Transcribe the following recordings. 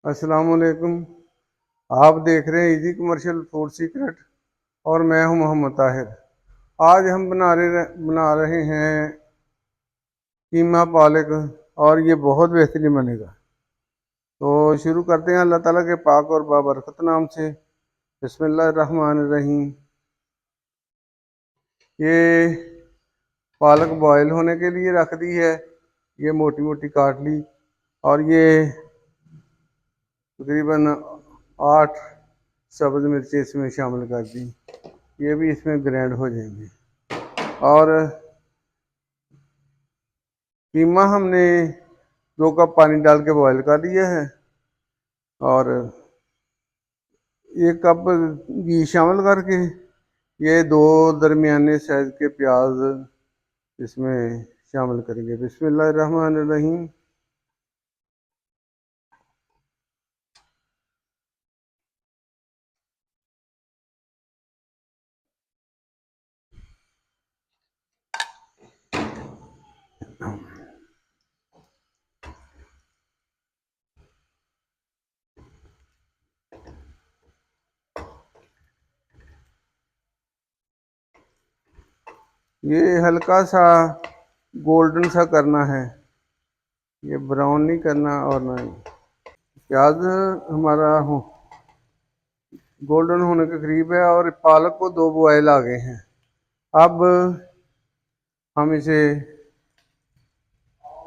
अस्सलाम वालेकुम। आप देख रहे हैं इजी कमर्शियल फूड सीक्रेट और मैं हूं मोहम्मद ताहिर। आज हम बना रहे हैं कीमा पालक और ये बहुत बेहतरीन बनेगा। तो शुरू करते हैं अल्लाह ताला के पाक और बाबरकत नाम से। बिस्मिल्लाहिर्रहमानिर्रहीम। ये पालक बॉयल होने के लिए रख दी है। ये मोटी मोटी काट ली और ये तकरीबन 8 सब्ज़ मिर्चें इसमें शामिल कर दी। ये भी इसमें ग्राइंड हो जाएंगे। और कीमा हमने 2 कप पानी डाल के बॉईल कर लिया है और 1 कप घी शामिल करके ये 2 दरमियाने साइज के प्याज इसमें शामिल करेंगे। बिस्मिल्लाहिर्रहमानिर्रहीम। ये हल्का सा गोल्डन सा करना है, ये ब्राउन नहीं करना और ना ही। प्याज हमारा गोल्डन होने के करीब है और पालक को 2 बॉयल आ गए हैं। अब हम इसे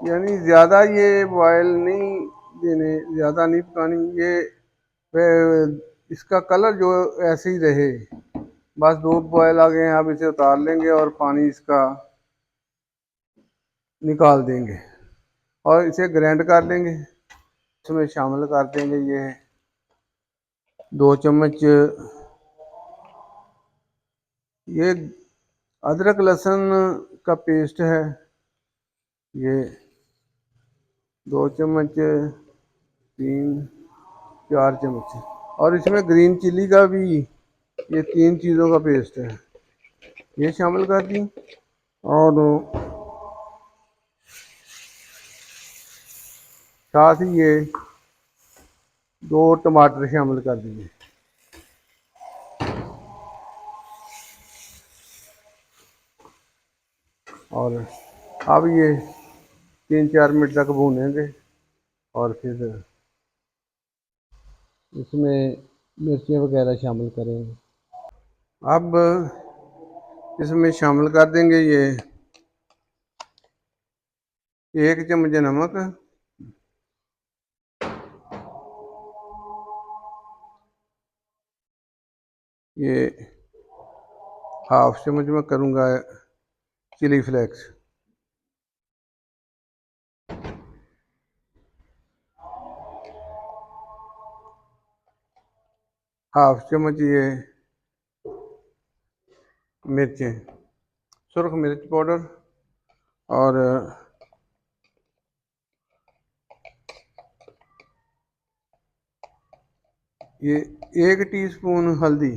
यानी ज़्यादा ये बॉयल नहीं देने, ज़्यादा नहीं पकानी। ये इसका कलर जो ऐसे ही रहे। बस 2 बॉयल आ गए हैं। अब इसे उतार लेंगे और पानी इसका निकाल देंगे और इसे ग्राइंड कर लेंगे। इसमें शामिल कर देंगे ये 2 चम्मच ये अदरक लहसुन का पेस्ट है। ये 2 चम्मच, 3-4 चम्मच। और इसमें ग्रीन चिली का भी ये 3 चीज़ों का पेस्ट है, ये शामिल कर दी। और साथ ही ये 2 टमाटर शामिल कर दिए। और अब ये 3-4 मिनट तक भूनेंगे और फिर इसमें मिर्चियाँ वगैरह शामिल करेंगे। अब इसमें शामिल कर देंगे ये 1 चम्मच नमक, ये 1/2 चम्मच मैं करूँगा चिली फ्लेक्स, 1/2 चम्मच ये मिर्चें, सुरख मिर्च पाउडर। और ये 1 टीस्पून हल्दी।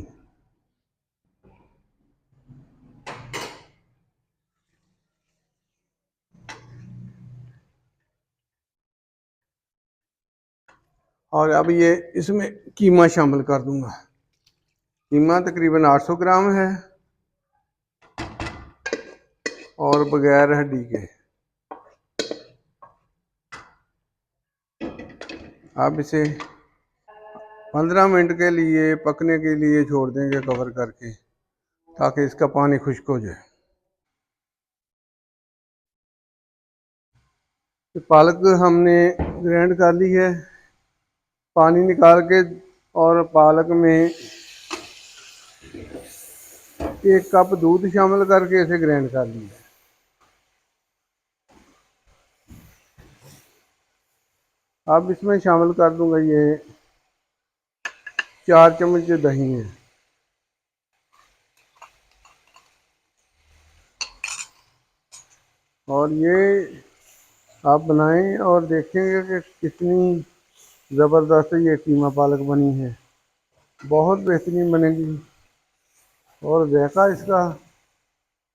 और अब ये इसमें कीमा शामिल कर दूंगा। कीमा तकरीबन 800 ग्राम है और बगैर हड्डी के। अब इसे 15 मिनट के लिए पकने के लिए छोड़ देंगे कवर करके, ताकि इसका पानी खुश्क हो जाए। तो पालक हमने ग्राइंड कर ली है, पानी निकाल के। और पालक में 1 कप दूध शामिल करके इसे ग्राइंड कर लिया। अब इसमें शामिल कर दूंगा ये 4 चम्मच दही है। और ये आप बनाएं और देखेंगे कि कितनी ज़बरदस्त ये कीमा पालक बनी है। बहुत बेहतरीन बनेगी और जायका इसका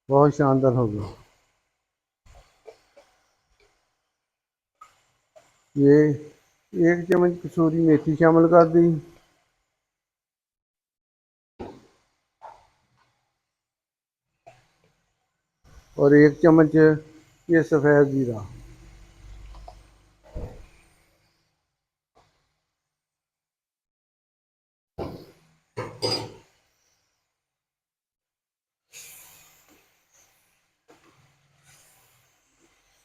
बहुत शानदार होगा। ये 1 चम्मच कसूरी मेथी शामिल कर दी और 1 चम्मच ये सफ़ेद ज़ीरा।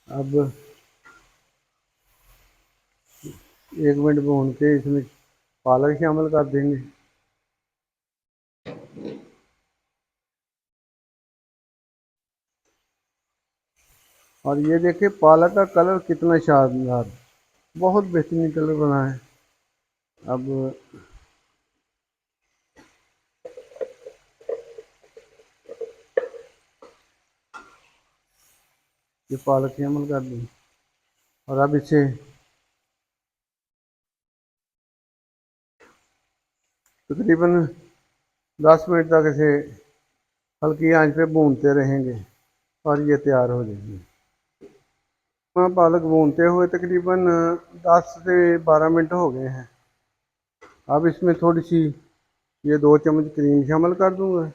अब 1 मिनट भून के इसमें पालक शामिल कर देंगे। और ये देखिए पालक का कलर कितना शानदार, बहुत बेहतरीन कलर बना है। अब ये पालक शामिल कर दी और अब इसे तकरीबन 10 मिनट तक इसे हल्की आंच पे भूनते रहेंगे और ये तैयार हो जाएगी। पालक भूनते हुए तकरीबन 10 से 12 मिनट हो गए हैं। अब इसमें थोड़ी सी ये 2 चम्मच क्रीम शामिल कर दूंगा।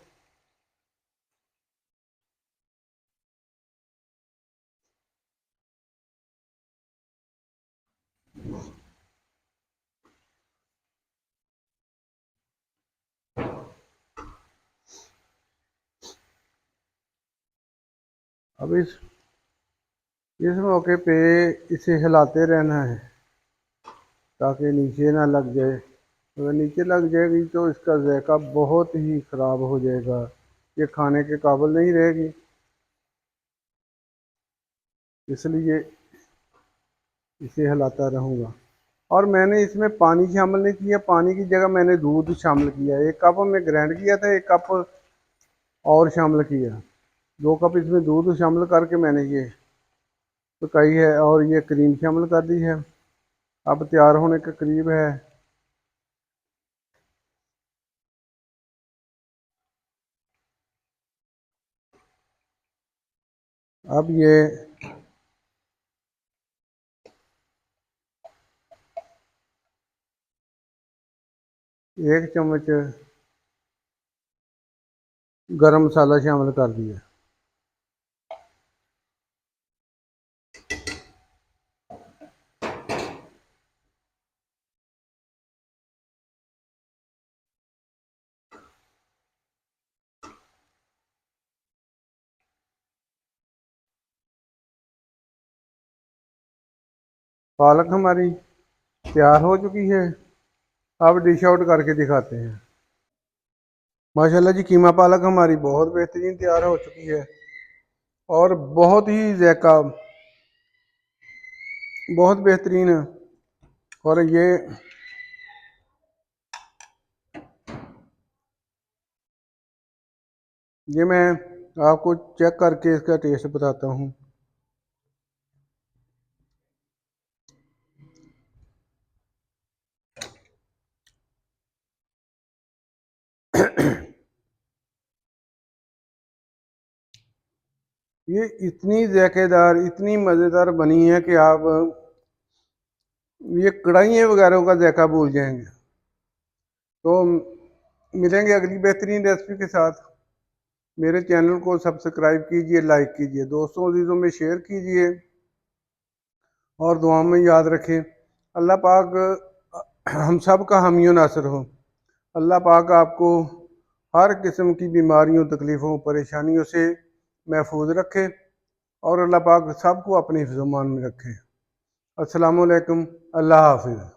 अब इस मौके पे इसे हिलाते रहना है ताकि नीचे ना लग जाए। अगर नीचे लग जाएगी तो इसका जायका बहुत ही ख़राब हो जाएगा, ये खाने के काबिल नहीं रहेगी। इसलिए इसे हिलाता रहूँगा। और मैंने इसमें पानी शामिल नहीं किया, पानी की जगह मैंने दूध शामिल किया। 1 कप में ग्राइंड किया था, 1 कप और शामिल किया। 2 कप इसमें दूध शामिल करके मैंने ये पकाई है और ये क्रीम शामिल कर दी है। अब तैयार होने के करीब है। अब ये 1 चम्मच गरम मसाला शामिल कर दिया। पालक हमारी तैयार हो चुकी है। अब डिश आउट करके दिखाते हैं। माशाल्लाह जी, कीमा पालक हमारी बहुत बेहतरीन तैयार हो चुकी है और बहुत ही जायका बहुत बेहतरीन है। और ये मैं आपको चेक करके इसका टेस्ट बताता हूँ। ये इतनी जायकेदार, इतनी मज़ेदार बनी है कि आप ये कढ़ाइयाँ वगैरह का जायका भूल जाएंगे। तो मिलेंगे अगली बेहतरीन रेसिपी के साथ। मेरे चैनल को सब्सक्राइब कीजिए, लाइक कीजिए, दोस्तों अजीज़ों में शेयर कीजिए और दुआ में याद रखें। अल्लाह पाक हम सब का हामी नासर हो। अल्लाह पाक आपको हर किस्म की बीमारियों, तकलीफ़ों, परेशानियों से महफूज रखे और अल्लाह पाक सबको अपने हिफ्ज़-ओ-मान में रखे। अस्सलामु अलैकुम, अल्लाह हाफ़िज़।